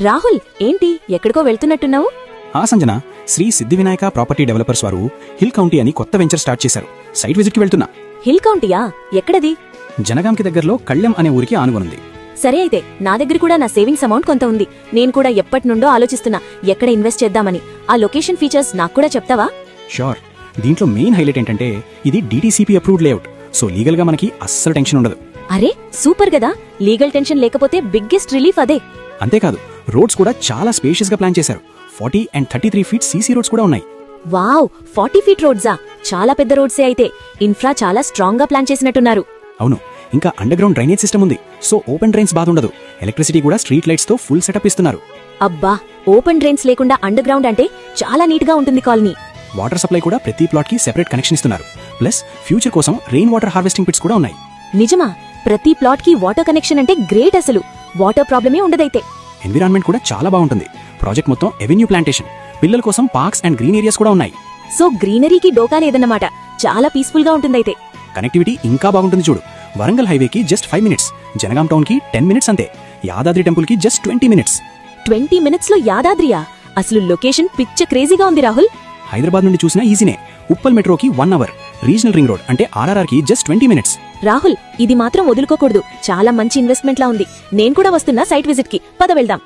రాహుల్, ఏంటి ఎక్కడికో వెళ్తున్నట్టున్నావు? Sanjana, Shri Siddhivinayak property developers వారు హిల్ కౌంటీ అని కొత్త వెంచర్ స్టార్ట్ చేశారు. సైట్ విజిట్కి వెళ్తున్నా. హిల్ కౌంటీయా? ఎక్కడది? జనగాంకి దగ్గరలో కళ్యం అనే ఊరికి ఆనుగొనుంది. సరే అయితే, నా దగ్గర కూడా నా సేవింగ్స్ అమౌంట్ కొంత ఉంది. నేను కూడా ఎప్పటినుండో ఆలోచిస్తున్నా ఎక్కడ ఇన్వెస్ట్ చేద్దామని. ఆ లొకేషన్ ఫీచర్స్ నాకు కూడా చెప్తావా? షూర్. దీంట్లో మెయిన్ హైలైట్ ఏంటంటే ఇది DTCP approved layout. So legal గా మనకి అస్సలు టెన్షన్ ఉండదు. అరే సూపర్ కదా! లీగల్ టెన్షన్ లేకపోతే బిగ్గెస్ట్ రిలీఫ్ అదే. అంతేకాదు, రోడ్స్ కూడా చాలా స్పేషియస్ గా ప్లాన్ చేశారు. 40 and 33 ఫీట్ CC రోడ్స్ కూడా ఉన్నాయి. వావ్, 40 ఫీట్ రోడ్సా? చాలా పెద్ద రోడ్సే అయితే. ఇన్ఫ్రా చాలా స్ట్రాంగ్ గా ప్లాన్ చేసినట్టున్నారు. అవును, ఇంకా అండర్ గ్రౌండ్ డ్రైనేజ్ సిస్టమ్ ఉంది. సో ఓపెన్ డ్రైన్స్ బాధ ఉండదు. ఎలక్ట్రిసిటీ కూడా స్ట్రీట్ లైట్స్ తో ఫుల్ సెటప్ ఇస్తున్నారు. అబ్బా, ఓపెన్ డ్రైన్స్ లేకుండా అండర్ గ్రౌండ్ అంటే చాలా నీట్ గా ఉంటుంది కాలనీ. వాటర్ సప్లై కూడా ప్రతి ప్లాట్ కి సెపరేట్ కనెక్షన్ ఇస్తున్నారు. ప్లస్ ఫ్యూచర్ కోసం రెయిన్ వాటర్ హార్వెస్టింగ్ పిట్స్ కూడా ఉన్నాయి. నిజమా? ప్రతి ప్లాట్ కి వాటర్ కనెక్షన్ అంటే గ్రేట్. అసలు వాటర్ ప్రాబ్లమే ఉండదైతే. ఎన్విరాన్మెంట్ కూడా చాలా బాగుంటుంది. ప్రాజెక్ట్ మొత్తం ఎవెన్యూ ప్లాంటేషన్, పిల్లల కోసం పార్క్స్ అండ్ గ్రీన్ ఏరియాస్ కూడా ఉన్నాయి. సో గ్రీనరీకి డోకా లేదన్నమాట. చాలా పీస్ఫుల్ గా ఉంటుందైతే. కనెక్టివిటీ ఇంకా బాగుంటుంది చూడు. వరంగల్ హైవేకి జస్ట్ 5 మినిట్స్, జనగాం టౌన్ కి 10 మినిట్స్ అంతే. యాదాద్రి టెంపుల్ కి జస్ట్ 20 మినిట్స్. 20 మినిట్స్ లో యాదాద్రియా? అసలు లొకేషన్ పిచ్చ క్రేజీగా ఉంది రాహుల్. హైదరాబాద్ నుండి చూసినా ఈజీనే. ఉప్పల్ మెట్రోకి 1 అవర్, రీజనల్ రింగ్ రోడ్ అంటే RRR కి జస్ట్ 20 మినిట్స్. రాహుల్, ఇది మాత్రం వదులుకోకూడదు. చాలా మంచి ఇన్వెస్ట్మెంట్ లా ఉంది. నేను కూడా వస్తున్నా సైట్ విజిట్ కి. పద వెళ్దాం.